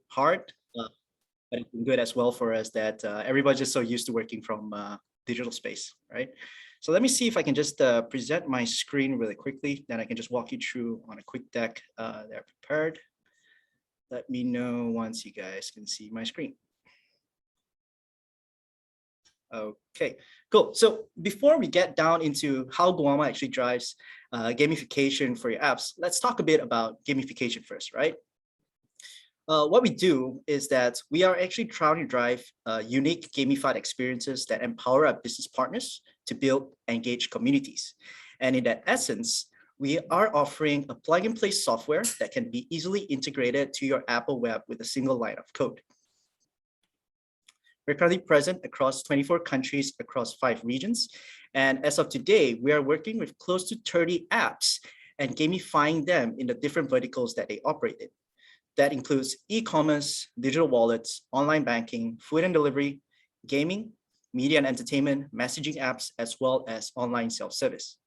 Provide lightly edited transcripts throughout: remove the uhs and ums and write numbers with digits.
hard, but it's been good as well for us that everybody's just so used to working from digital space, right? So let me see if I can just present my screen really quickly. Then I can just walk you through on a quick deck that I prepared. Let me know once you guys can see my screen. Okay, cool. So before we get down into how Goama actually drives gamification for your apps, let's talk a bit about gamification first, right? What we do is that we are actually trying to drive unique gamified experiences that empower our business partners to build engaged communities. And in that essence, we are offering a plug-and-play software that can be easily integrated to your Apple web with a single line of code. We're currently present across 24 countries across 5 regions. And as of today, we are working with close to 30 apps and gamifying them in the different verticals that they operate in. That includes e-commerce, digital wallets, online banking, food and delivery, gaming, media and entertainment, messaging apps, as well as online self-service.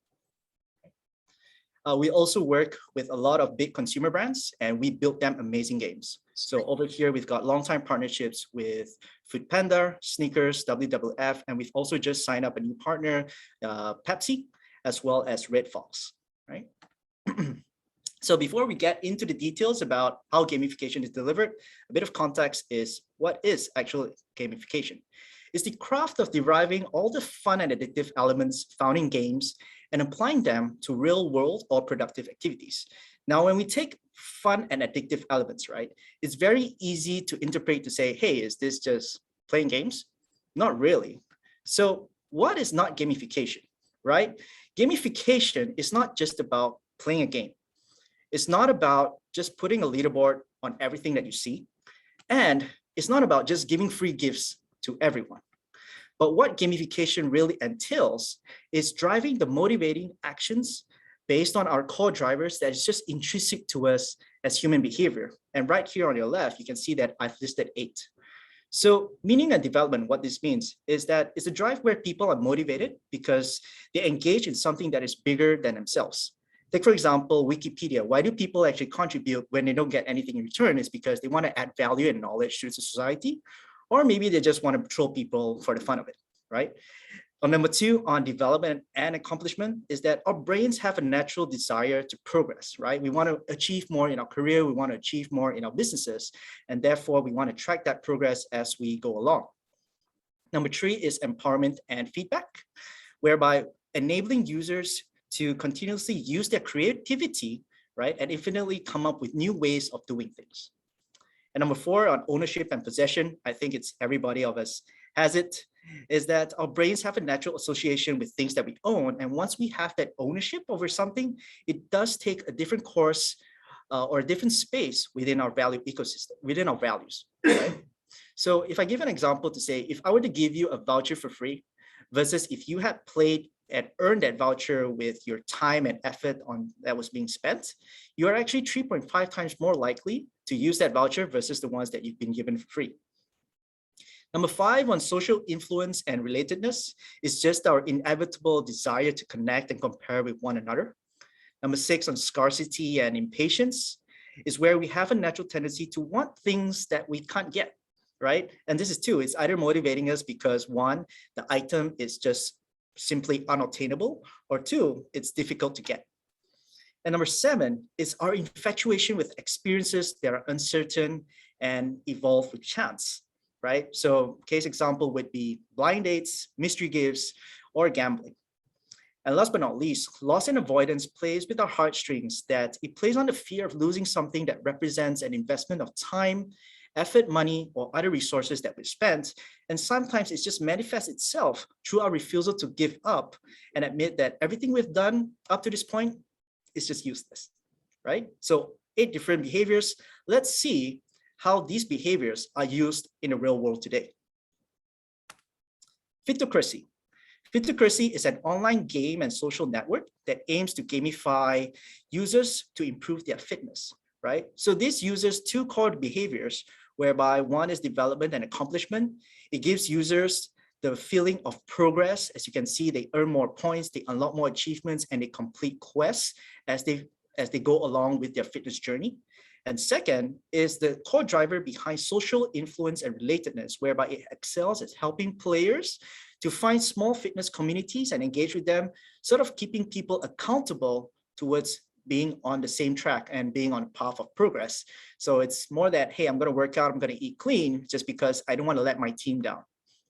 We also work with a lot of big consumer brands, and we build them amazing games. So over here, we've got long-time partnerships with Foodpanda, Snickers, WWF, and we've also just signed up a new partner, Pepsi, as well as Red Fox, right? So before we get into the details about how gamification is delivered, a bit of context is what is actual gamification? It's the craft of deriving all the fun and addictive elements found in games and applying them to real world or productive activities. Now, when we take fun and addictive elements, right, it's very easy to interpret to say, hey, is this just playing games? Not really. So what is not gamification, right? Gamification is not just about playing a game. It's not about just putting a leaderboard on everything that you see. And it's not about just giving free gifts to everyone. But what gamification really entails is driving the motivating actions based on our core drivers that is just intrinsic to us as human behavior. And right here on your left, you can see that I've listed 8. So meaning and development, what this means is that it's a drive where people are motivated because they engage in something that is bigger than themselves. Take, for example, Wikipedia. Why do people actually contribute when they don't get anything in return? Is because they want to add value and knowledge to the society, or maybe they just want to troll people for the fun of it, right? On number 2, on development and accomplishment, is that our brains have a natural desire to progress, right? We want to achieve more in our career, we want to achieve more in our businesses, and therefore we want to track that progress as we go along. Number 3 is empowerment and feedback, whereby enabling users to continuously use their creativity, right, and infinitely come up with new ways of doing things. And number 4, on ownership and possession, I think it's everybody of us has it, is that our brains have a natural association with things that we own. And once we have that ownership over something, it does take a different course or a different space within our value ecosystem, within our values, right? So if I give an example to say, if I were to give you a voucher for free versus if you had played and earn that voucher with your time and effort on that was being spent, you are actually 3.5 times more likely to use that voucher versus the ones that you've been given for free. Number 5, on social influence and relatedness, is just our inevitable desire to connect and compare with one another. Number 6, on scarcity and impatience, is where we have a natural tendency to want things that we can't get, right? And this is 2, it's either motivating us because 1, the item is just simply unattainable, or 2, it's difficult to get. And number 7 is our infatuation with experiences that are uncertain and evolve with chance, right? So case example would be blind dates, mystery gifts, or gambling. And last but not least, loss and avoidance plays with our heartstrings, that it plays on the fear of losing something that represents an investment of time, effort, money, or other resources that we've spent. And sometimes it just manifests itself through our refusal to give up and admit that everything we've done up to this point is just useless, right? So 8 different behaviors. Let's see how these behaviors are used in the real world today. Fitocracy. Fitocracy is an online game and social network that aims to gamify users to improve their fitness, right? So this uses 2 core behaviors, whereby 1 is development and accomplishment. It gives users the feeling of progress. As you can see, they earn more points, they unlock more achievements, and they complete quests as they go along with their fitness journey. And second is the core driver behind social influence and relatedness, whereby it excels at helping players to find small fitness communities and engage with them, sort of keeping people accountable towards being on the same track and being on a path of progress. So it's more that, hey, I'm going to work out, I'm going to eat clean just because I don't want to let my team down,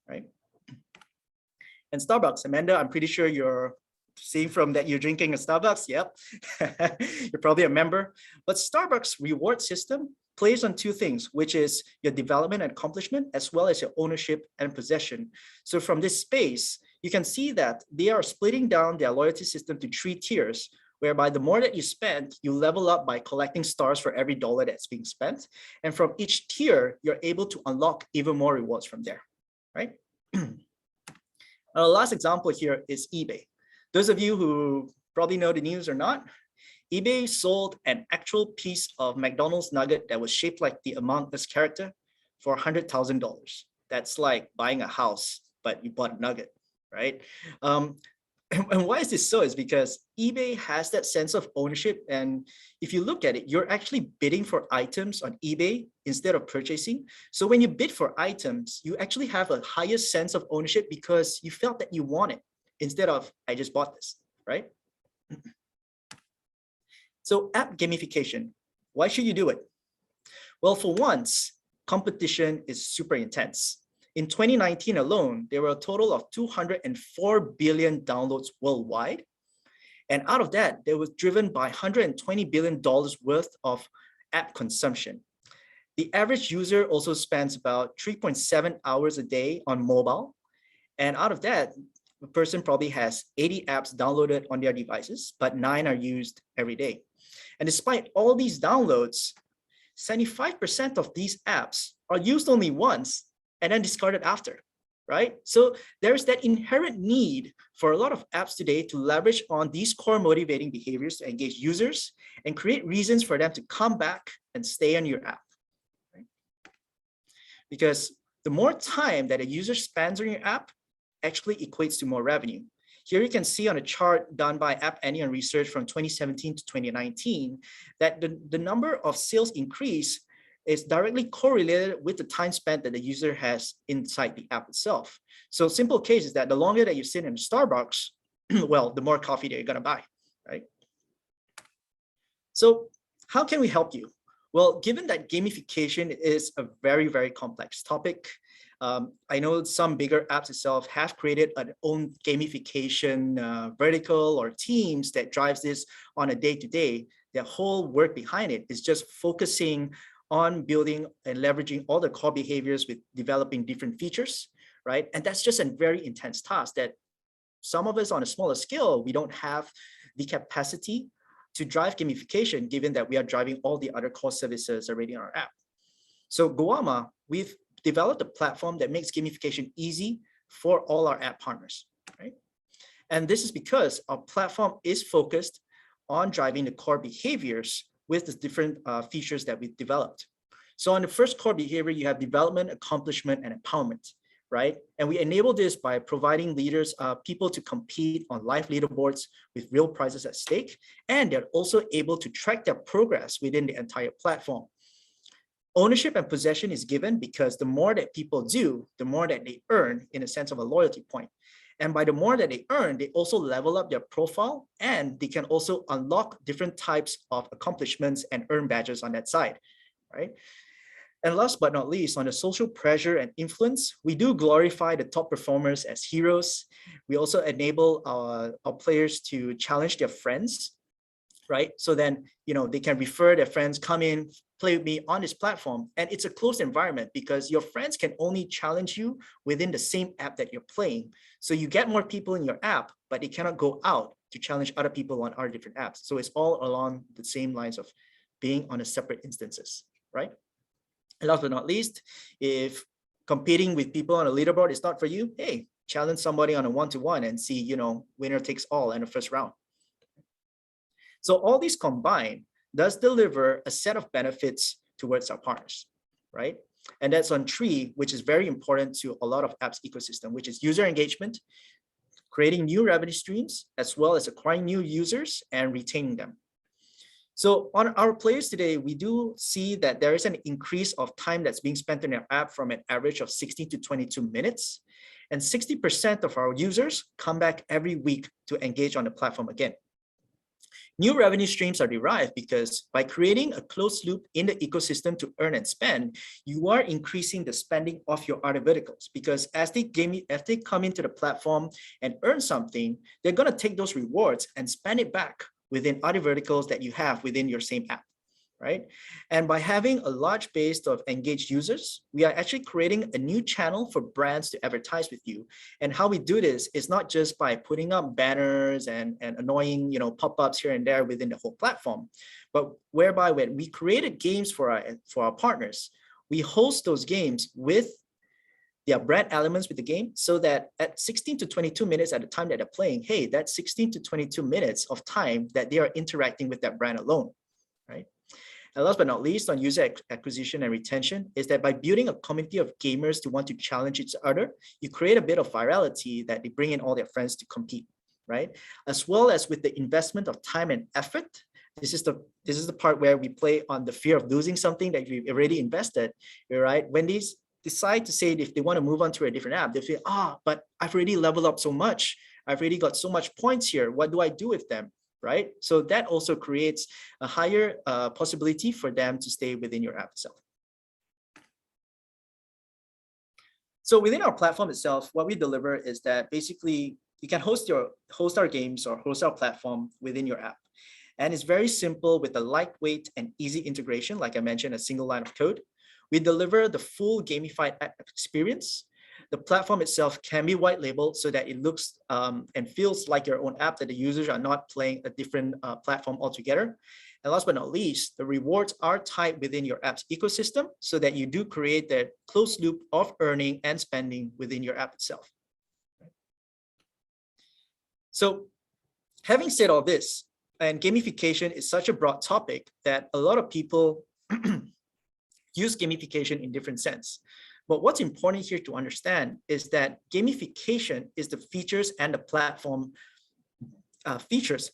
right? And Starbucks, Amanda, I'm pretty sure you're seeing from that you're drinking a Starbucks. Yep, you're probably a member. But Starbucks reward system plays on two things, which is your development and accomplishment, as well as your ownership and possession. So from this space, you can see that they are splitting down their loyalty system to 3 tiers, whereby the more that you spend, you level up by collecting stars for every dollar that's being spent. And from each tier, you're able to unlock even more rewards from there, right? Our last example here is eBay. Those of you who probably know the news or not, eBay sold an actual piece of McDonald's nugget that was shaped like the Among Us character for $100,000. That's like buying a house, but you bought a nugget, right? And why is this so? Is because eBay has that sense of ownership. And if you look at it, you're actually bidding for items on eBay instead of purchasing. So when you bid for items, you actually have a higher sense of ownership because you felt that you want it instead of, I just bought this, right? So app gamification, why should you do it? Well, for once, competition is super intense. In 2019 alone, there were a total of 204 billion downloads worldwide. And out of that, they was driven by $120 billion worth of app consumption. The average user also spends about 3.7 hours a day on mobile. And out of that, the person probably has 80 apps downloaded on their devices, but 9 are used every day. And despite all these downloads, 75% of these apps are used only once and then discarded after, right? So there's that inherent need for a lot of apps today to leverage on these core motivating behaviors to engage users and create reasons for them to come back and stay on your app, right? Because the more time that a user spends on your app actually equates to more revenue. Here you can see on a chart done by App Annie and research from 2017 to 2019 that the number of sales increase is directly correlated with the time spent that the user has inside the app itself. So simple case is that the longer that you sit in Starbucks, well, the more coffee that you're gonna buy, right? So how can we help you? Well, given that gamification is a very, very complex topic, I know some bigger apps itself have created an own gamification vertical or teams that drives this on a day-to-day. Their whole work behind it is just focusing on building and leveraging all the core behaviors with developing different features, right? And that's just a very intense task that some of us on a smaller scale, we don't have the capacity to drive gamification, given that we are driving all the other core services already in our app. So Goama, we've developed a platform that makes gamification easy for all our app partners, right? And this is because our platform is focused on driving the core behaviors with the different features that we've developed. So on the first core behavior, you have development, accomplishment, and empowerment, right? And we enable this by providing leaders, people to compete on live leaderboards with real prizes at stake. And they're also able to track their progress within the entire platform. Ownership and possession is given because the more that people do, the more that they earn in a sense of a loyalty point. And by the more that they earn, they also level up their profile and they can also unlock different types of accomplishments and earn badges on that side, right? And last but not least, on the social pressure and influence, we do glorify the top performers as heroes. We also enable our players to challenge their friends, right? So then, they can refer their friends, come in, play with me on this platform. And it's a closed environment because your friends can only challenge you within the same app that you're playing. So you get more people in your app, but they cannot go out to challenge other people on our different apps. So it's all along the same lines of being on a separate instances, right? And last but not least, if competing with people on a leaderboard is not for you, hey, challenge somebody on a one-to-one and see, winner takes all in the first round. So all these combined does deliver a set of benefits towards our partners, right? And that's on 3, which is very important to a lot of apps ecosystem, which is user engagement, creating new revenue streams, as well as acquiring new users and retaining them. So on our players today, we do see that there is an increase of time that's being spent in our app from an average of 16 to 22 minutes. And 60% of our users come back every week to engage on the platform again. New revenue streams are derived because by creating a closed loop in the ecosystem to earn and spend, you are increasing the spending of your other verticals. Because as they come into the platform and earn something, they're going to take those rewards and spend it back within other verticals that you have within your same app, right? And by having a large base of engaged users, we are actually creating a new channel for brands to advertise with you. And how we do this is not just by putting up banners and annoying, pop-ups here and there within the whole platform, but whereby when we created games for our partners, we host those games with their brand elements with the game, so that at 16 to 22 minutes at the time that they're playing, hey, that's 16 to 22 minutes of time that they are interacting with that brand alone, right? And last but not least, on user acquisition and retention, is that by building a community of gamers to want to challenge each other, you create a bit of virality that they bring in all their friends to compete, right? As well as with the investment of time and effort. This is the part where we play on the fear of losing something that we've already invested, right? When these decide to say if they want to move on to a different app, they feel, but I've already leveled up so much. I've already got so much points here. What do I do with them, right? So that also creates a higher possibility for them to stay within your app itself. So within our platform itself, what we deliver is that basically you can host our games or host our platform within your app. And it's very simple with a lightweight and easy integration, like I mentioned, a single line of code. We deliver the full gamified app experience. The platform itself can be white labeled so that it looks and feels like your own app, that the users are not playing a different platform altogether. And last but not least, the rewards are tied within your app's ecosystem so that you do create that closed loop of earning and spending within your app itself. So having said all this, and gamification is such a broad topic that a lot of people use gamification in different sense. But what's important here to understand is that gamification is the features and the platform features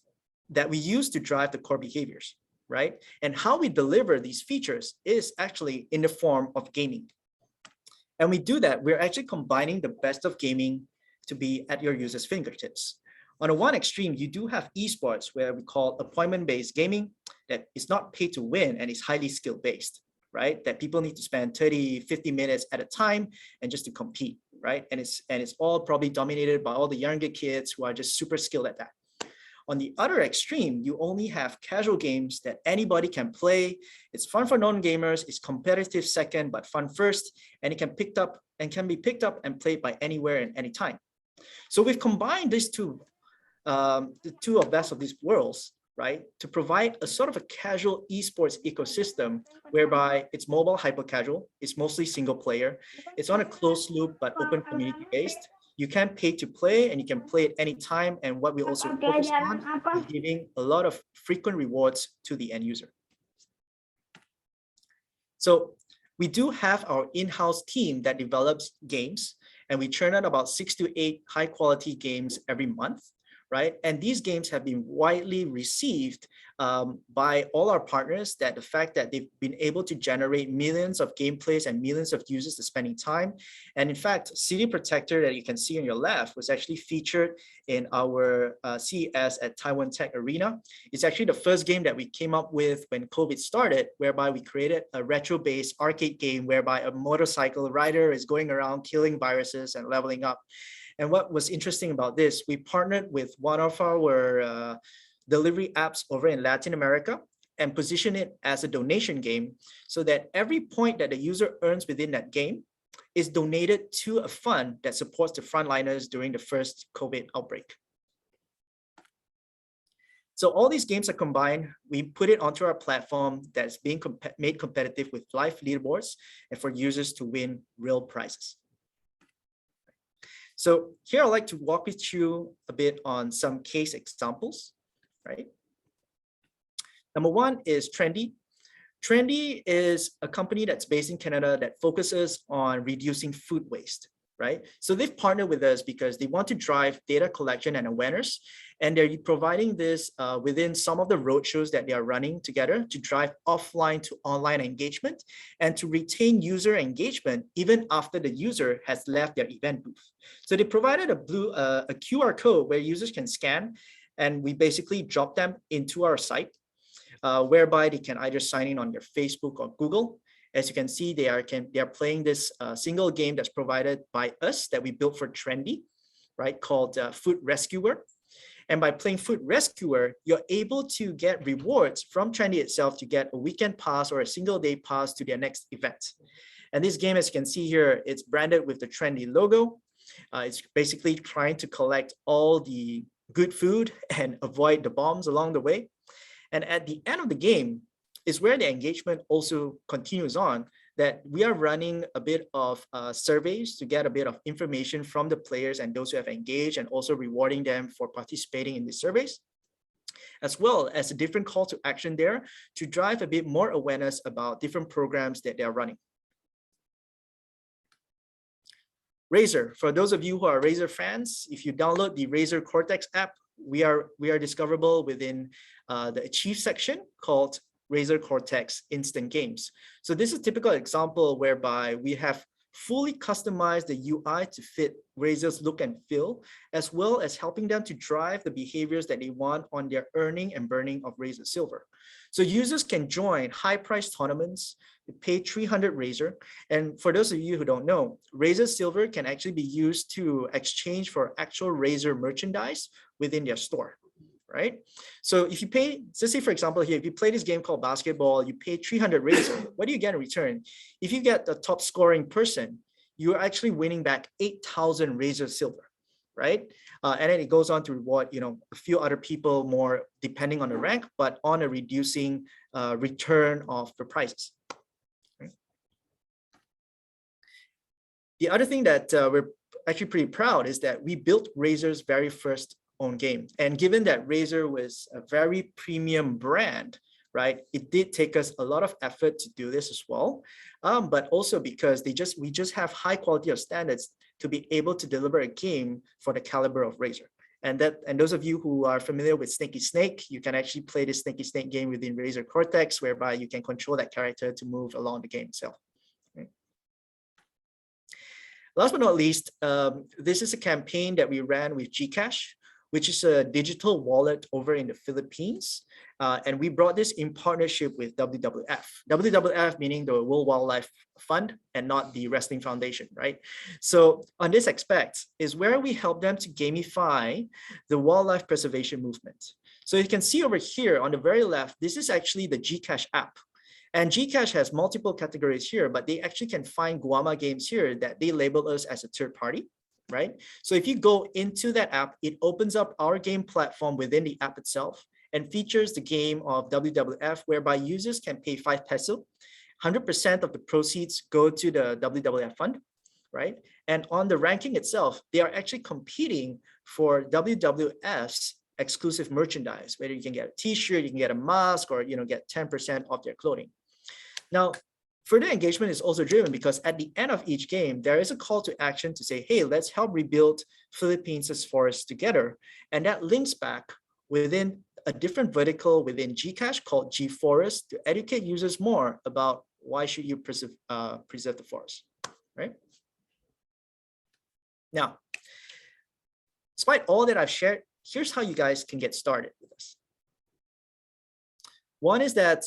that we use to drive the core behaviors, right? And how we deliver these features is actually in the form of gaming. And we do that, we're actually combining the best of gaming to be at your users' fingertips. On the one extreme, you do have esports, where we call appointment-based gaming, that is not pay to win and is highly skill-based, right? That people need to spend 30, 50 minutes at a time and just to compete, right? And it's all probably dominated by all the younger kids who are just super skilled at that. On the other extreme, you only have casual games that anybody can play. It's fun for non-gamers, it's competitive second, but fun first, and it can be picked up and played by anywhere and anytime. So we've combined these two, the two of best of these worlds, right, to provide a sort of a casual esports ecosystem whereby it's mobile hyper casual, it's mostly single player, it's on a closed loop but open community based. You can pay to play and you can play at any time. And what we also focus on is giving a lot of frequent rewards to the end user. So we do have our in-house team that develops games, and we churn out about 6 to 8 high quality games every month. Right? And these games have been widely received by all our partners, that the fact that they've been able to generate millions of gameplays and millions of users to spending time. And in fact, City Protector that you can see on your left was actually featured in our CES at Taiwan Tech Arena. It's actually the first game that we came up with when COVID started, whereby we created a retro-based arcade game whereby a motorcycle rider is going around killing viruses and leveling up. And what was interesting about this, we partnered with one of our delivery apps over in Latin America and positioned it as a donation game, so that every point that the user earns within that game is donated to a fund that supports the frontliners during the first COVID outbreak. So all these games are combined. We put it onto our platform that's being made competitive with live leaderboards and for users to win real prizes. So here I'd like to walk you through a bit on some case examples, right? Number one is Trendy. Trendy is a company that's based in Canada that focuses on reducing food waste, right? So they've partnered with us because they want to drive data collection and awareness, and they're providing this within some of the roadshows that they are running together to drive offline to online engagement and to retain user engagement even after the user has left their event booth. So they provided a QR code where users can scan, and we basically drop them into our site, whereby they can either sign in on their Facebook or Google. As you can see, they are playing this single game that's provided by us that we built for Trendy, right, called Food Rescuer. And by playing Food Rescuer, you're able to get rewards from Trendy itself to get a weekend pass or a single day pass to their next event. And this game, as you can see here, it's branded with the Trendy logo. It's basically trying to collect all the good food and avoid the bombs along the way. And at the end of the game is where the engagement also continues on, that we are running a bit of surveys to get a bit of information from the players and those who have engaged, and also rewarding them for participating in the surveys, as well as a different call to action there to drive a bit more awareness about different programs that they are running. Razer, for those of you who are Razer fans, if you download the Razer Cortex app, we are discoverable within the Achieve section called Razer Cortex Instant Games. So this is a typical example whereby we have fully customized the UI to fit Razer's look and feel, as well as helping them to drive the behaviors that they want on their earning and burning of Razer Silver. So users can join high-priced tournaments, pay 300 Razer. And for those of you who don't know, Razer Silver can actually be used to exchange for actual Razer merchandise within their store, right? So if you pay, let's say for example here, if you play this game called basketball, you pay 300 Razer, what do you get in return? If you get the top scoring person, you're actually winning back 8,000 Razer Silver, right? And then it goes on to reward, a few other people more depending on the rank, but on a reducing return of the prizes. Right? The other thing that we're actually pretty proud is that we built Razer's very first own game. And given that Razer was a very premium brand, right, it did take us a lot of effort to do this as well. But also because we just have high quality of standards to be able to deliver a game for the caliber of Razer. And those of you who are familiar with Snaky Snake, you can actually play this Snaky Snake game within Razer Cortex, whereby you can control that character to move along the game itself. Right? Last but not least, this is a campaign that we ran with Gcash, which is a digital wallet over in the Philippines. And we brought this in partnership with WWF. WWF meaning the World Wildlife Fund and not the Wrestling Foundation, right? So on this aspect is where we help them to gamify the wildlife preservation movement. So you can see over here on the very left, this is actually the Gcash app. And Gcash has multiple categories here, but they actually can find Goama games here that they label us as a third party. Right? So if you go into that app, it opens up our game platform within the app itself and features the game of WWF, whereby users can pay 5 peso. 100% of the proceeds go to the WWF fund, right? And on the ranking itself, they are actually competing for WWF's exclusive merchandise, whether you can get a t-shirt, you can get a mask, or get 10% off their clothing. Now, further engagement is also driven because at the end of each game, there is a call to action to say, hey, let's help rebuild Philippines' forests together. And that links back within a different vertical within Gcash called G-Forest to educate users more about why should you preserve the forest, right? Now, despite all that I've shared, here's how you guys can get started with us. One is that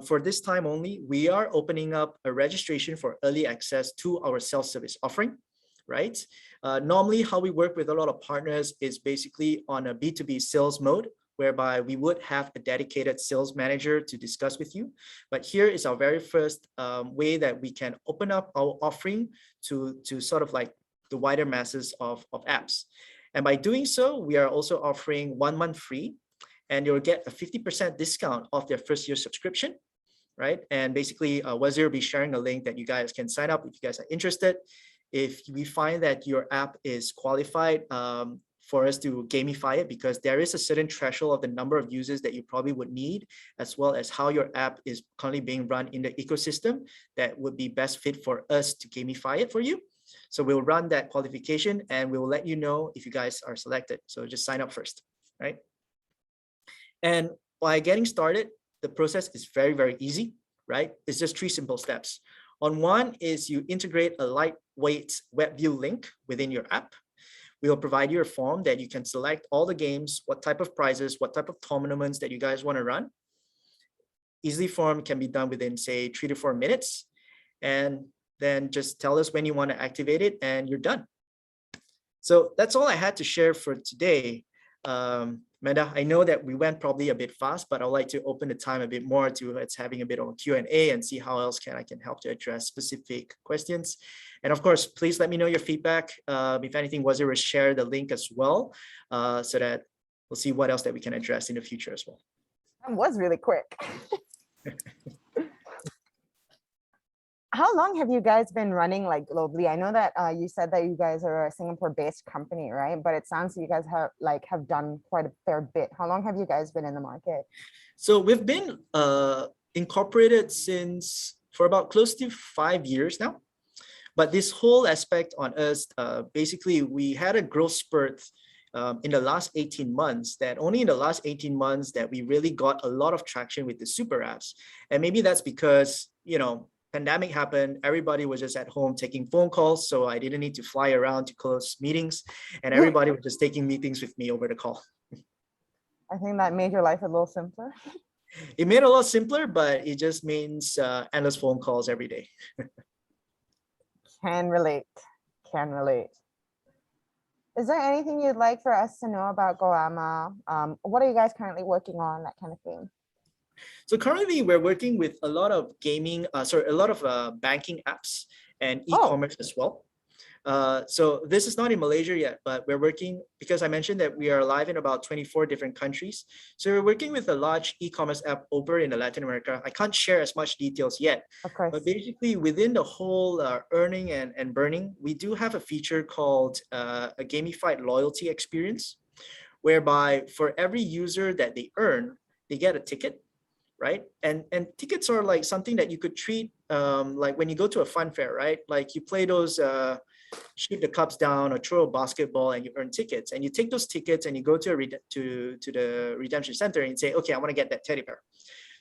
for this time only, we are opening up a registration for early access to our self-service offering, right? Normally, how we work with a lot of partners is basically on a B2B sales mode, whereby we would have a dedicated sales manager to discuss with you. But here is our very first way that we can open up our offering to sort of like the wider masses of apps. And by doing so, we are also offering 1 month free, and you'll get a 50% discount off their first year subscription, right? And basically, Wazir will be sharing a link that you guys can sign up if you guys are interested. If we find that your app is qualified for us to gamify it, because there is a certain threshold of the number of users that you probably would need, as well as how your app is currently being run in the ecosystem, that would be best fit for us to gamify it for you. So we'll run that qualification and we'll let you know if you guys are selected. So just sign up first, right? And by getting started, the process is very, very easy, right? It's just 3 simple steps. On one is you integrate a lightweight web view link within your app. We will provide you a form that you can select all the games, what type of prizes, what type of tournaments that you guys want to run. Easily form can be done within, say, 3 to 4 minutes. And then just tell us when you want to activate it and you're done. So that's all I had to share for today. Amanda, I know that we went probably a bit fast, but I'd like to open the time a bit more to it's having a bit of a Q&A and see how else I can help to address specific questions. And of course, please let me know your feedback. If anything, Wazir, share the link as well, so that we'll see what else that we can address in the future as well. That was really quick. How long have you guys been running like globally? I know that you said that you guys are a Singapore-based company, right? But it sounds like you guys have done quite a fair bit. How long have you guys been in the market? So we've been incorporated for about close to 5 years now. But this whole aspect on us, basically, we had a growth spurt in the last 18 months, that only in the last 18 months that we really got a lot of traction with the super apps. And maybe that's because, pandemic happened, everybody was just at home taking phone calls. So I didn't need to fly around to close meetings, and everybody was just taking meetings with me over the call. I think that made your life a little simpler. It made it a lot simpler, but it just means endless phone calls every day. Can relate. Is there anything you'd like for us to know about Goama? What are you guys currently working on, that kind of thing? So currently we're working with a lot of banking apps and e-commerce as well. So this is not in Malaysia yet, but we're working, because I mentioned that we are live in about 24 different countries. So we're working with a large e-commerce app over in Latin America. I can't share as much details yet, but basically within the whole earning and burning, we do have a feature called a gamified loyalty experience, whereby for every user that they earn, they get a ticket. Right? And tickets are like something that you could treat like when you go to a fun fair, right? Like you play those shoot the cups down or throw a basketball and you earn tickets, and you take those tickets and you go to the redemption center and say, okay, I want to get that teddy bear.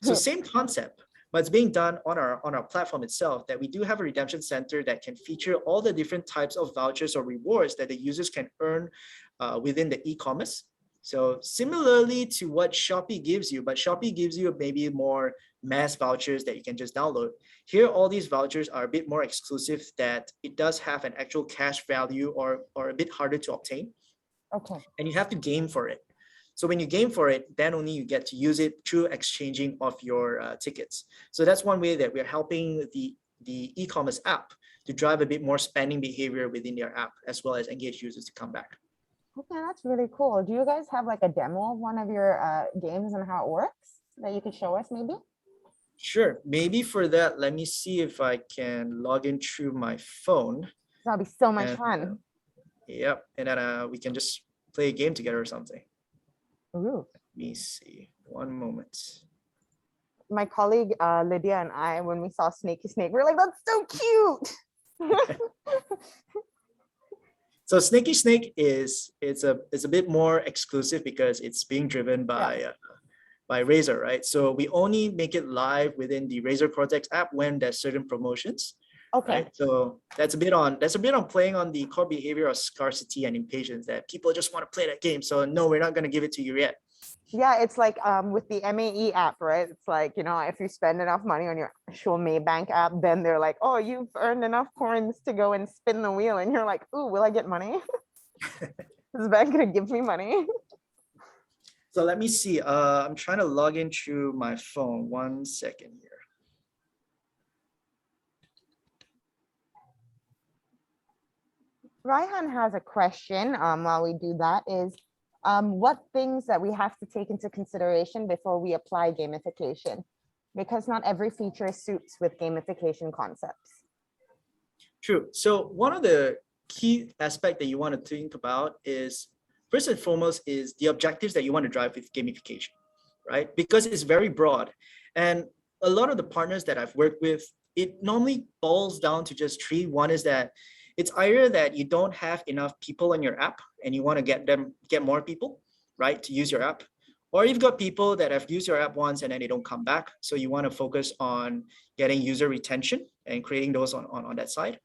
So same concept, but it's being done on our platform itself, that we do have a redemption center that can feature all the different types of vouchers or rewards that the users can earn within the e-commerce. So similarly to what Shopee gives you, but Shopee gives you maybe more mass vouchers that you can just download. Here, all these vouchers are a bit more exclusive, that it does have an actual cash value or a bit harder to obtain. Okay. And you have to game for it. So when you game for it, then only you get to use it through exchanging of your tickets. So that's one way that we're helping the e-commerce app to drive a bit more spending behavior within their app, as well as engage users to come back. Okay, that's really cool. Do you guys have like a demo of one of your games and how it works that you could show us maybe? Sure. Maybe for that, let me see if I can log in through my phone. That'll be so much fun. Yep. And then we can just play a game together or something. Ooh. Let me see. One moment. My colleague Lydia and I, when we saw Snakey Snake, we're like, that's so cute. So Snakey Snake is a bit more exclusive because it's being driven by Razer, right? So we only make it live within the Razer Cortex app when there's certain promotions. Okay. Right? So that's a bit on playing on the core behavior of scarcity and impatience, that people just want to play that game. So no, we're not going to give it to you yet. Yeah, it's like with the MAE app, right? It's like, if you spend enough money on your actual Maybank app, then they're like, oh, you've earned enough coins to go and spin the wheel. And you're like, ooh, will I get money? Is the bank going to give me money? So let me see. I'm trying to log in through my phone. 1 second here. Raihan has a question while we do that is, what things that we have to take into consideration before we apply gamification? Because not every feature suits with gamification concepts. True. So one of the key aspects that you want to think about is, first and foremost, is the objectives that you want to drive with gamification, right? Because it's very broad. And a lot of the partners that I've worked with, it normally boils down to just 3. One is that It's either that you don't have enough people on your app and you want to get more people, right, to use your app, or you've got people that have used your app once and then they don't come back. So you want to focus on getting user retention and creating those on that side.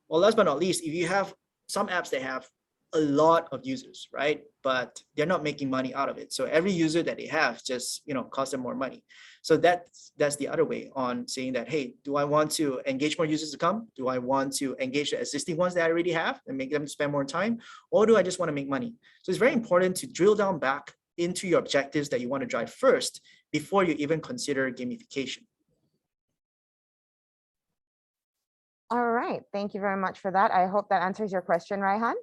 Well, last but not least, if you have some apps that have a lot of users, right? But they're not making money out of it. So every user that they have just, costs them more money. So that's the other way on saying that, hey, do I want to engage more users to come? Do I want to engage the existing ones that I already have and make them spend more time? Or do I just want to make money? So it's very important to drill down back into your objectives that you want to drive first before you even consider gamification. All right. Thank you very much for that. I hope that answers your question, Raihan.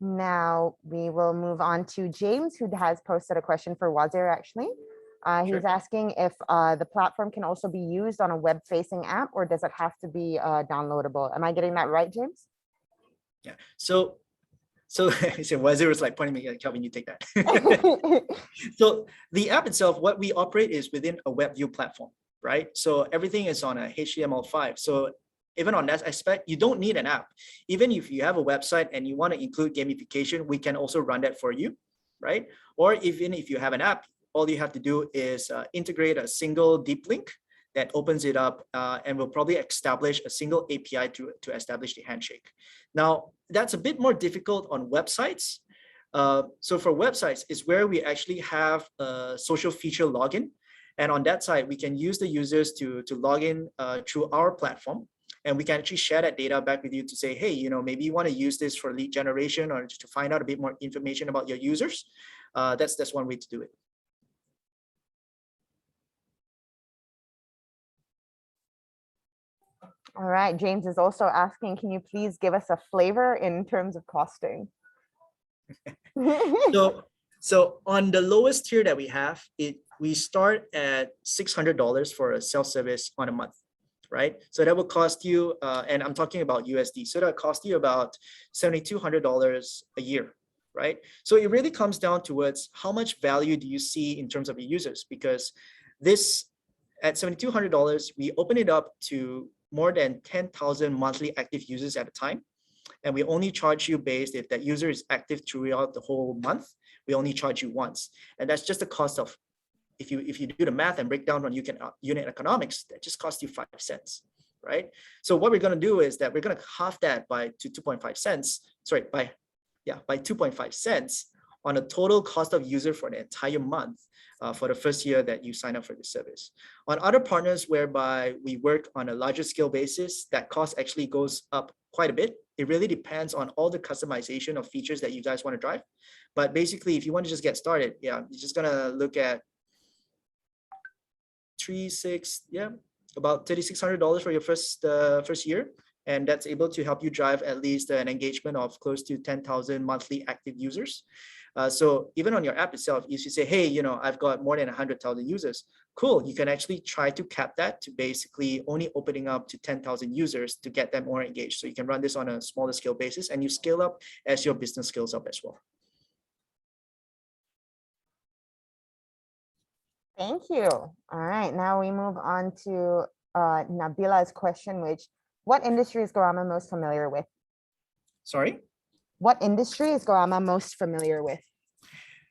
Now we will move on to James, who has posted a question for Wazir, actually. He's Sure. asking if the platform can also be used on a web-facing app, or does it have to be downloadable? Am I getting that right, James? Yeah. So Wazir was like pointing me, like, Kelvin, you take that. So the app itself, what we operate is within a web view platform, right? So everything is on a HTML5. So even on that aspect, you don't need an app. Even if you have a website and you want to include gamification, we can also run that for you, right? Or even if you have an app, all you have to do is integrate a single deep link that opens it up and will probably establish a single API to establish the handshake. Now, that's a bit more difficult on websites. So for websites, is where we actually have a social feature login. And on that side, we can use the users to log in through our platform. And we can actually share that data back with you to say, hey, maybe you want to use this for lead generation or just to find out a bit more information about your users. That's one way to do it. All right. James is also asking, can you please give us a flavor in terms of costing? So on the lowest tier that we have, we start at $600 for a self-service on a month, right? So that will cost you, and I'm talking about USD. So that cost you about $7,200 a year, right? So it really comes down towards how much value do you see in terms of your users, because this at $7,200, we open it up to more than 10,000 monthly active users at a time. And we only charge you based if that user is active throughout the whole month. We only charge you once. And that's just the cost of, if you do the math and break down on unit economics, that just costs you 5 cents, right? So what we're going to do is that we're going to half that by 2.5 cents. Sorry, by 2.5 cents on a total cost of user for the entire month for the first year that you sign up for the service. On other partners whereby we work on a larger scale basis, that cost actually goes up quite a bit. It really depends on all the customization of features that you guys want to drive. But basically, if you want to just get started, you're just gonna look at about $3,600 for your first year. And that's able to help you drive at least an engagement of close to 10,000 monthly active users. So even on your app itself, if you say, hey, I've got more than 100,000 users, cool. You can actually try to cap that to basically only opening up to 10,000 users to get them more engaged. So you can run this on a smaller scale basis and you scale up as your business scales up as well. Thank you. All right, now we move on to Nabila's question, what industry is Goama most familiar with? Sorry? What industry is Goama most familiar with?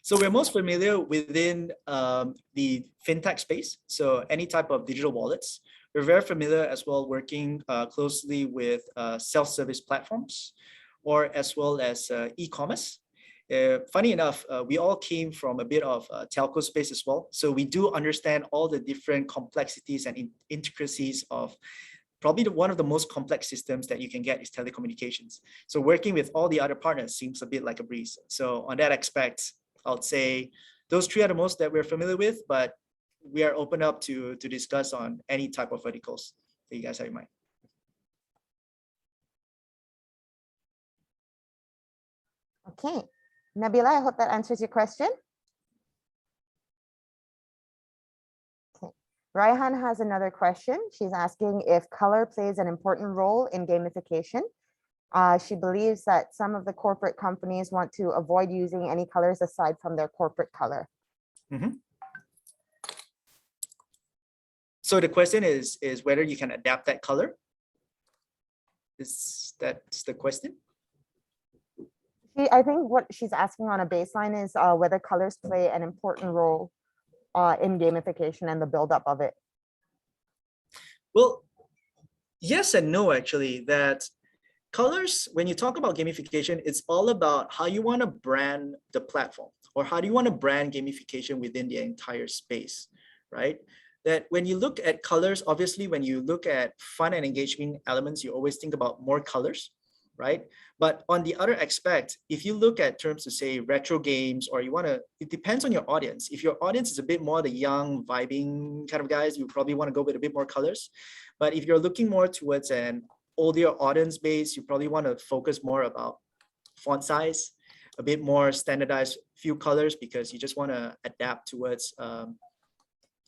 So we're most familiar within the fintech space. So any type of digital wallets. We're very familiar as well working closely with self-service platforms or as well as e-commerce. Funny enough, we all came from a bit of telco space as well. So we do understand all the different complexities and intricacies of probably one of the most complex systems that you can get is telecommunications. So working with all the other partners seems a bit like a breeze. So on that aspect, I would say those three are the most that we're familiar with, but we are open up to discuss on any type of verticals that you guys have in mind. Okay, Nabila, I hope that answers your question. Okay. Raihan has another question. She's asking if color plays an important role in gamification. She believes that some of the corporate companies want to avoid using any colors aside from their corporate color. Mm-hmm. So the question is whether you can adapt that color? Is that the question? I think what she's asking on a baseline is whether colors play an important role in gamification and the buildup of it. Well, yes and no, actually. That colors, when you talk about gamification, it's all about how you want to brand the platform, or how do you want to brand gamification within the entire space, right? That when you look at colors, obviously, when you look at fun and engagement elements, you always think about more colors, right? But on the other aspect, if you look at terms to say retro games, or you want to, it depends on your audience. If your audience is a bit more the young, vibing kind of guys, you probably want to go with a bit more colors. But if you're looking more towards an older audience base, you probably want to focus more about font size, a bit more standardized few colors, because you just want to adapt towards,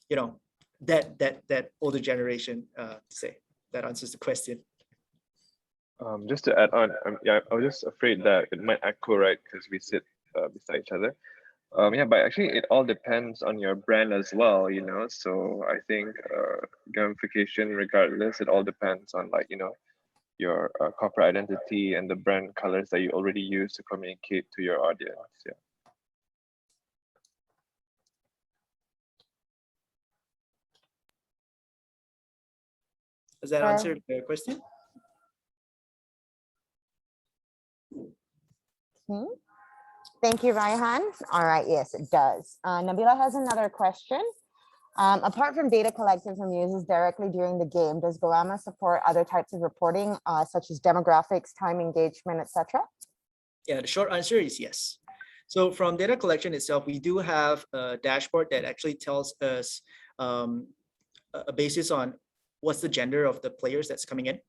you know, that older generation. Say that answers the question. Just to add on, yeah, I was just afraid that it might echo, right? Because we sit beside each other. Yeah, but actually, it all depends on your brand as well, you know. So I think gamification, regardless, it all depends on, like, you know, your corporate identity and the brand colors that you already use to communicate to your audience. Yeah. Does that answer the question? Thank you, Raihan. All right, yes, it does. Nabila has another question. Apart from data collected from users directly during the game, does Goama support other types of reporting, such as demographics, time engagement, etc.? Yeah, the short answer is yes. So from data collection itself, we do have a dashboard that actually tells us a basis on what's the gender of the players that's coming in,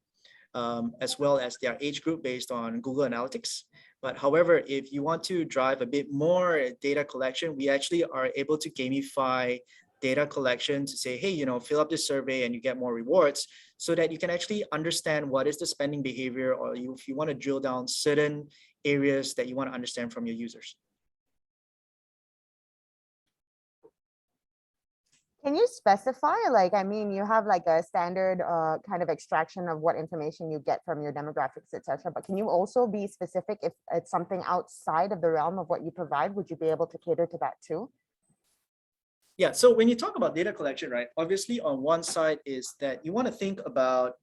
as well as their age group based on Google Analytics. But however, if you want to drive a bit more data collection, we actually are able to gamify data collection to say, hey, you know, fill up this survey and you get more rewards, so that you can actually understand what is the spending behavior, or if you want to drill down certain areas that you want to understand from your users. Can you specify, like, I mean, you have like a standard kind of extraction of what information you get from your demographics, etc. But can you also be specific if it's something outside of the realm of what you provide? Would you be able to cater to that too? Yeah, so when you talk about data collection, right, obviously on one side is that you want to think about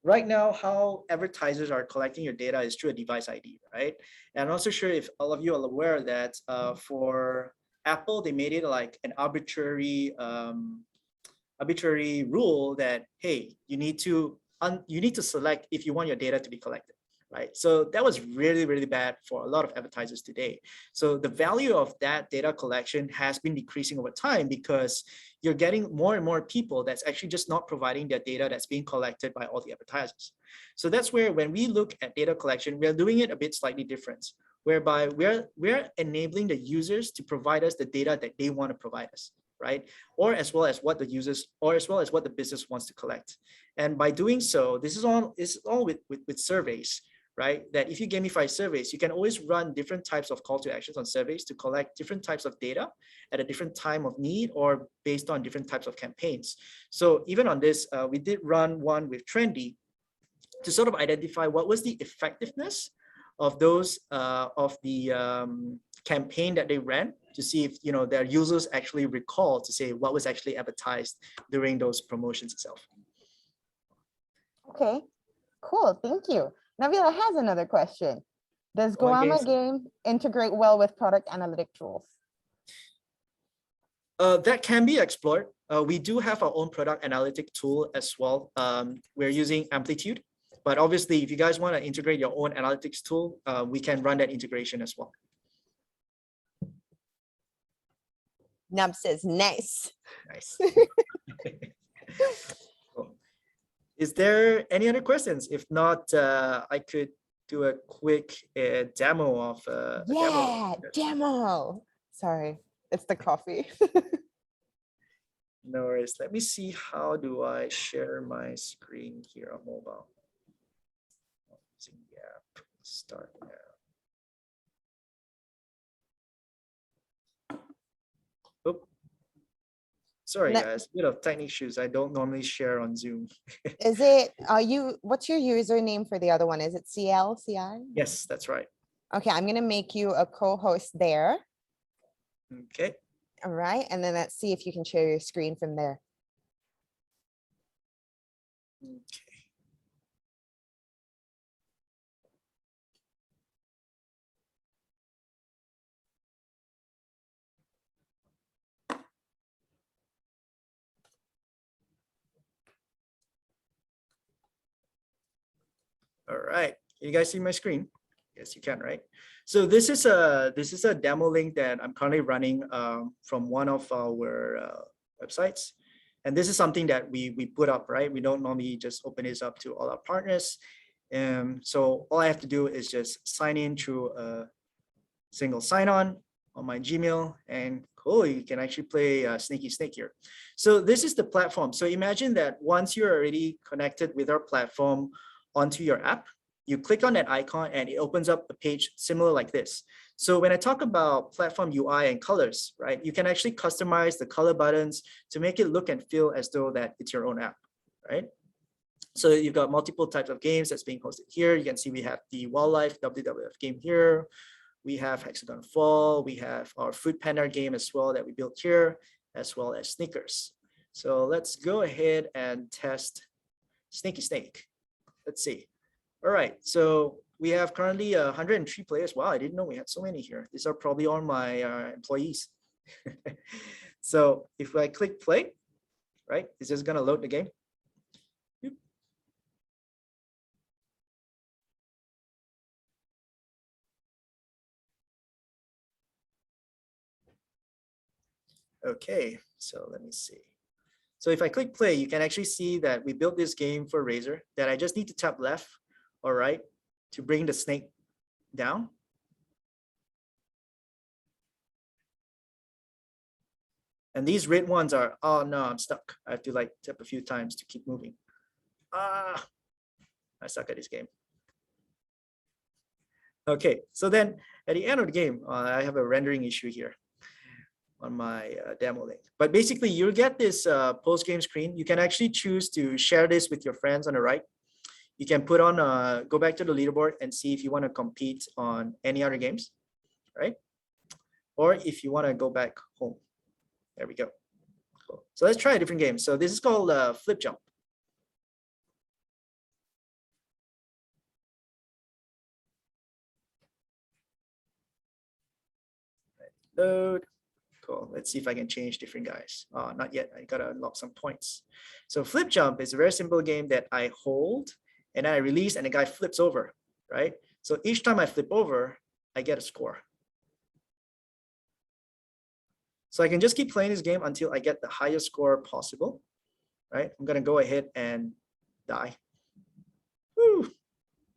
right now how advertisers are collecting your data is through a device ID, right? And I'm not so sure if all of you are aware that for Apple, they made it like an arbitrary rule that, hey, you need to select if you want your data to be collected, right? So that was really, really bad for a lot of advertisers today. So the value of that data collection has been decreasing over time, because you're getting more and more people that's actually just not providing their data that's being collected by all the advertisers. So that's where, when we look at data collection, we're doing it a bit slightly different, whereby we're enabling the users to provide us the data that they want to provide us, right? Or as well as what the users, or as well as what the business wants to collect. And by doing so, this is all with surveys, right? That if you gamify surveys, you can always run different types of call to actions on surveys to collect different types of data at a different time of need, or based on different types of campaigns. So even on this, we did run one with Trendy to sort of identify what was the effectiveness of those of the campaign that they ran, to see if, you know, their users actually recall to say what was actually advertised during those promotions itself. Okay, cool, thank you. Nabila has another question. Does Goama game integrate well with product analytic tools? That can be explored. We do have our own product analytic tool as well. We're using Amplitude, but obviously if you guys want to integrate your own analytics tool, we can run that integration as well. Nub says, nice. Nice. Cool. Is there any other questions? If not, I could do a quick demo of demo. Sorry, it's the coffee. No worries. Let me see, how do I share my screen here on mobile? Using the app. Start now. Sorry, No- guys, bit of tech issues. I don't normally share on Zoom. Is it, are you, what's your username for the other one? Is it CLCI? Yes, that's right. Okay, I'm gonna make you a co-host there. Okay. All right, and then let's see if you can share your screen from there. Okay. All right. Can you guys see my screen? Yes, you can, right? So this is a demo link that I'm currently running from one of our websites. And this is something that we put up, right? We don't normally just open this up to all our partners. So all I have to do is just sign in through a single sign-on on my Gmail, and cool, you can actually play Sneaky Snake here. So this is the platform. So imagine that once you're already connected with our platform onto your app, you click on that icon and it opens up a page similar like this. So when I talk about platform UI and colors, right, you can actually customize the color buttons to make it look and feel as though that it's your own app, right? So you've got multiple types of games that's being hosted here. You can see we have the wildlife WWF game here. We have Hexagon Fall. We have our Food Panda game as well that we built here, as well as sneakers. So let's go ahead and test Sneaky Snake. Let's see. All right, so we have currently 103 players. Wow, I didn't know we had so many here. These are probably all my employees. So if I click play, right, it's just gonna load the game. Okay, so let me see. So if I click play, you can actually see that we built this game for Razer that I just need to tap left or right to bring the snake down. And these red ones are, oh no, I'm stuck. I have to like tap a few times to keep moving. Ah, I suck at this game. Okay, so then at the end of the game, I have a rendering issue here on my demo link. But basically, you'll get this post-game screen. You can actually choose to share this with your friends on the right. You can put on, go back to the leaderboard and see if you want to compete on any other games, right? Or if you want to go back home. There we go. Cool. So let's try a different game. So this is called Flip Jump. Load. Cool. Let's see if I can change different guys. Not yet. I gotta unlock some points. So Flip Jump is a very simple game that I hold and then I release and the guy flips over, right? So each time I flip over, I get a score. So I can just keep playing this game until I get the highest score possible, right? I'm gonna go ahead and die. Woo,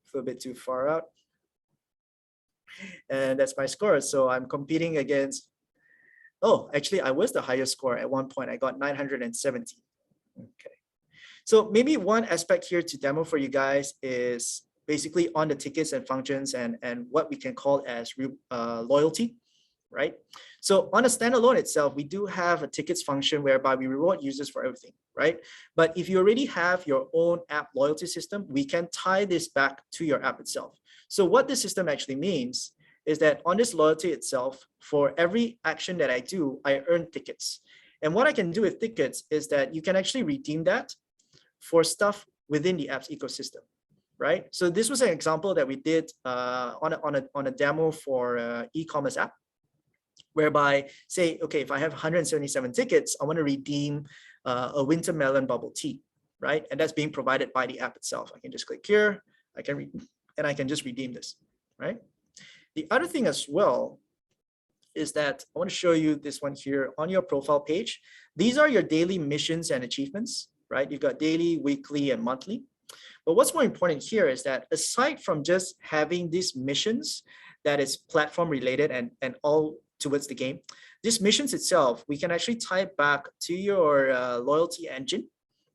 flew a bit too far out. And that's my score. So I'm competing against, oh, actually I was the highest score at one point. I got 970. Okay. So maybe one aspect here to demo for you guys is basically on the tickets and functions and what we can call as loyalty, right? So on a standalone itself, we do have a tickets function whereby we reward users for everything, right? But if you already have your own app loyalty system, we can tie this back to your app itself. So what this system actually means is that on this loyalty itself, for every action that I do, I earn tickets. And what I can do with tickets is that you can actually redeem that for stuff within the app's ecosystem, right? So this was an example that we did on a demo for e-commerce app, whereby say, okay, if I have 177 tickets, I want to redeem a winter melon bubble tea, right? And that's being provided by the app itself. I can just click here, I can just redeem this, right? The other thing as well is that I want to show you this one here on your profile page. These are your daily missions and achievements, right? You've got daily, weekly, and monthly. But what's more important here is that aside from just having these missions that is platform related and all towards the game, these missions itself, we can actually tie it back to your loyalty engine,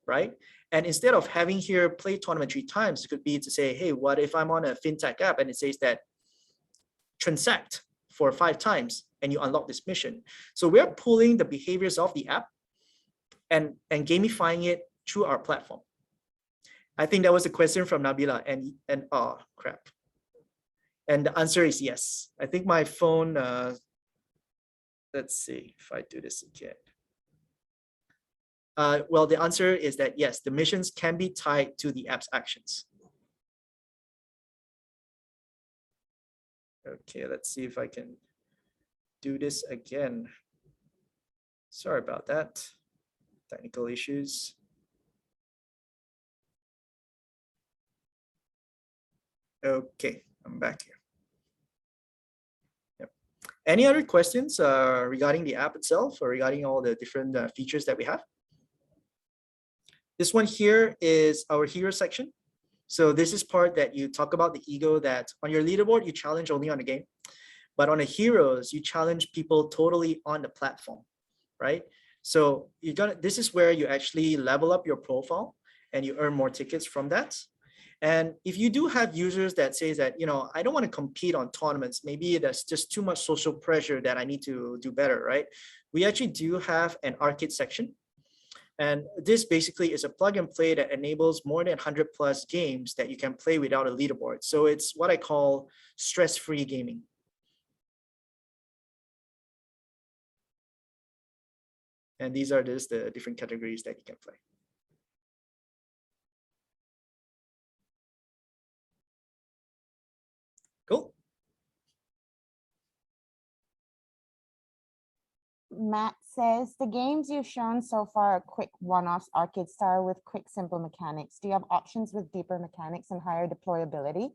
right? And instead of having here play tournament 3 times, it could be to say, hey, what if I'm on a fintech app and it says that transact for 5 times and you unlock this mission. So we're pulling the behaviors of the app and gamifying it through our platform? I think that was a question from Nabila, and oh crap. And the answer is yes. I think my phone, let's see if I do this again. Well, the answer is that yes, the missions can be tied to the app's actions. Okay, let's see if I can do this again. Sorry about that. Technical issues. Okay, I'm back here. Yep. Any other questions regarding the app itself or regarding all the different features that we have? This one here is our hero section. So this is part that you talk about the ego, that on your leaderboard, you challenge only on the game, but on the heroes, you challenge people totally on the platform, right? So this is where you actually level up your profile and you earn more tickets from that. And if you do have users that says that, I don't want to compete on tournaments, maybe that's just too much social pressure that I need to do better, right? We actually do have an arcade section. And this basically is a plug and play that enables more than 100 plus games that you can play without a leaderboard. So it's what I call stress-free gaming. And these are just the different categories that you can play. Cool. Matt says, the games you've shown so far are quick one-offs, arcade style with quick, simple mechanics. Do you have options with deeper mechanics and higher deployability?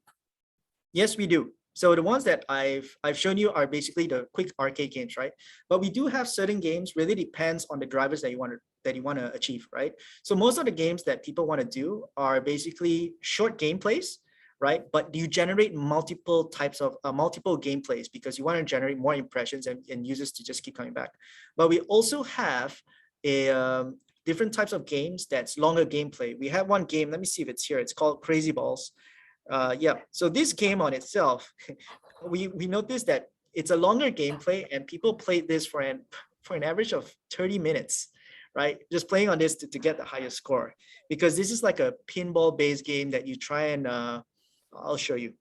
Yes, we do. So the ones that I've shown you are basically the quick arcade games, right? But we do have certain games, really depends on the drivers that you want to achieve, right? So most of the games that people want to do are basically short gameplays, right? But you generate multiple types of multiple gameplays because you want to generate more impressions and users to just keep coming back. But we also have a different types of games that's longer gameplay. We have one game, let me see if it's here. It's called Crazy Balls. Yeah, so this game on itself, we noticed that it's a longer gameplay and people played this for an average of 30 minutes, right? Just playing on this to get the highest score, because this is like a pinball based game that you try and I'll show you.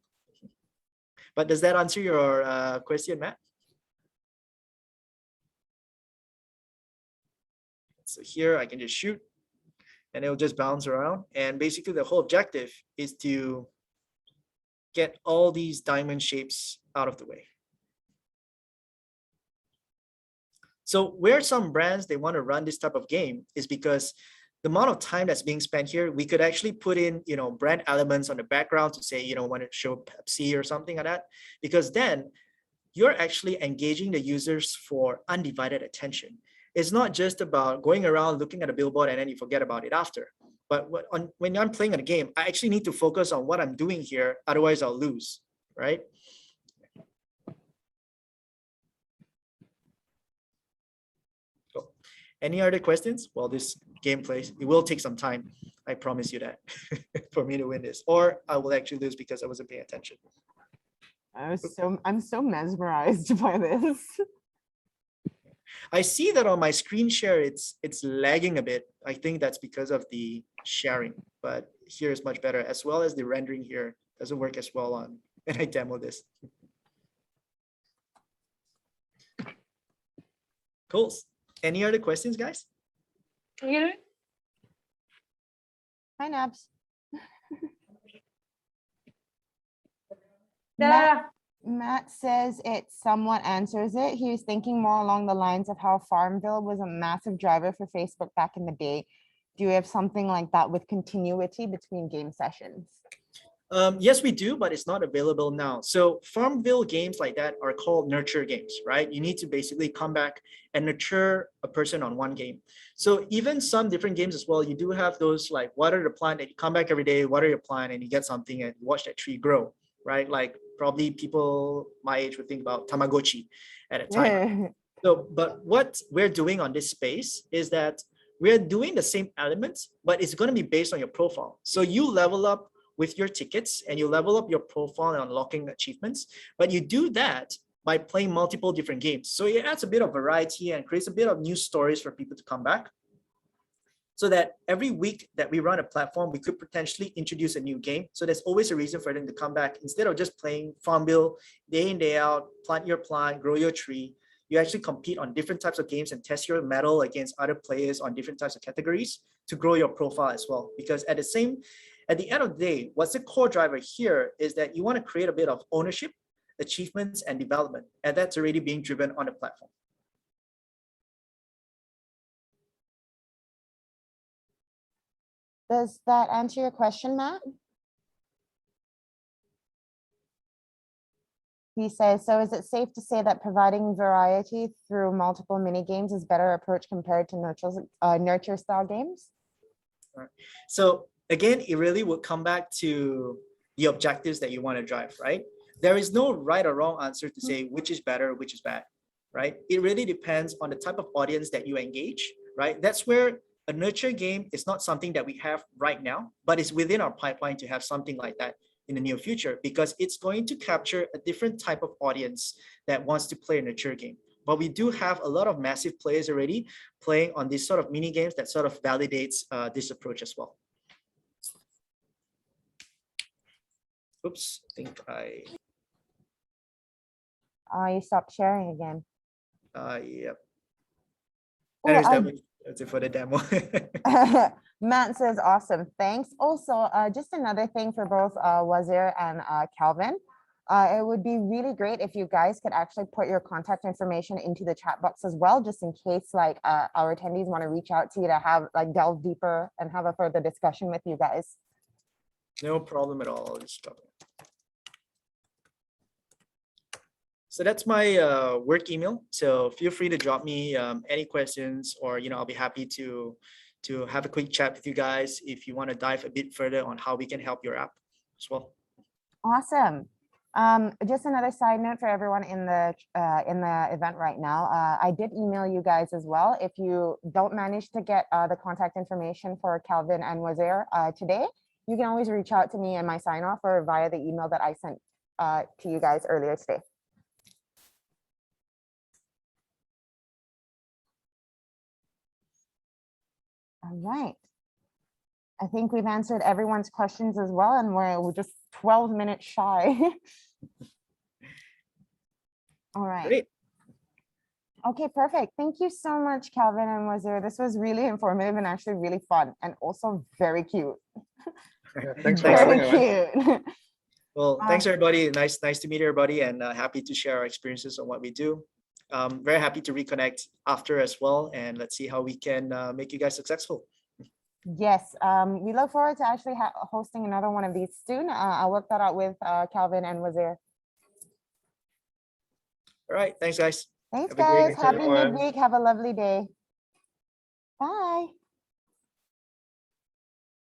But does that answer your question, Matt? So here I can just shoot and it'll just bounce around. And basically the whole objective is to get all these diamond shapes out of the way. So where some brands, they want to run this type of game is because the amount of time that's being spent here, we could actually put in, brand elements on the background to say, want to show Pepsi or something like that, because then you're actually engaging the users for undivided attention. It's not just about going around looking at a billboard and then you forget about it after. But when I'm playing a game, I actually need to focus on what I'm doing here. Otherwise, I'll lose, right? So, any other questions? Well, this gameplay, it will take some time. I promise you that for me to win this, or I will actually lose because I wasn't paying attention. I'm so mesmerized by this. I see that on my screen share, it's lagging a bit. I think that's because of the sharing, but here is much better, as well as the rendering here doesn't work as well on when I demo this. Cool. Any other questions, guys? Yeah. Hi, Nabs. Matt says it somewhat answers it. He was thinking more along the lines of how Farmville was a massive driver for Facebook back in the day. Do you have something like that with continuity between game sessions? Yes, we do, but it's not available now. So Farmville games like that are called nurture games, right? You need to basically come back and nurture a person on one game. So even some different games as well, you do have those like water the plant, and you come back every day, water your plant, and you get something and watch that tree grow, right? Like probably people my age would think about Tamagotchi at a time. So, but what we're doing on this space is that we're doing the same elements, but it's going to be based on your profile. So you level up with your tickets and you level up your profile and unlocking achievements, but you do that by playing multiple different games. So it adds a bit of variety and creates a bit of new stories for people to come back. so that every week that we run a platform, we could potentially introduce a new game. So there's always a reason for them to come back. Instead of just playing Farmville day in, day out, plant your plant, grow your tree, you actually compete on different types of games and test your mettle against other players on different types of categories to grow your profile as well. Because at the end of the day, what's the core driver here is that you want to create a bit of ownership, achievements, and development. And that's already being driven on the platform. Does that answer your question, Matt? He says, so is it safe to say that providing variety through multiple mini games is better approach compared to nurture style games? Right. So again, it really would come back to the objectives that you want to drive, right? There is no right or wrong answer to say which is better, which is bad, right? It really depends on the type of audience that you engage, right? That's where a nurture game is not something that we have right now, but it's within our pipeline to have something like that in the near future, because it's going to capture a different type of audience that wants to play a nurture game. But we do have a lot of massive players already playing on these sort of mini games that sort of validates this approach as well. Oops, I think you stopped sharing again. Yep. Oh, There's that one. That's it for the demo. Matt says, awesome, thanks. Also, just another thing for both Wazir and Calvin. It would be really great if you guys could actually put your contact information into the chat box as well, just in case like our attendees want to reach out to you to have like delve deeper and have a further discussion with you guys. No problem at all. I'll just drop it. So that's my work email. So feel free to drop me any questions, or I'll be happy to have a quick chat with you guys if you want to dive a bit further on how we can help your app as well. Awesome. Just another side note for everyone in the event right now. I did email you guys as well. If you don't manage to get the contact information for Calvin and Wazir today, you can always reach out to me in my sign off or via the email that I sent to you guys earlier today. All right. I think we've answered everyone's questions as well, and we're just 12 minutes shy. All right. Great. Okay, perfect. Thank you so much, Calvin and Wazir. This was really informative and actually really fun, and also very cute. Yeah, thanks for having Very us. cute. Well, thanks everybody. Nice to meet everybody, and happy to share our experiences on what we do. Very happy to reconnect after as well, and let's see how we can make you guys successful. Yes, we look forward to actually hosting another one of these soon. I'll work that out with Calvin and Wazir. All right, thanks guys. Thanks, Have a great guys. day. Happy everyone. midweek. Have a lovely day. Bye.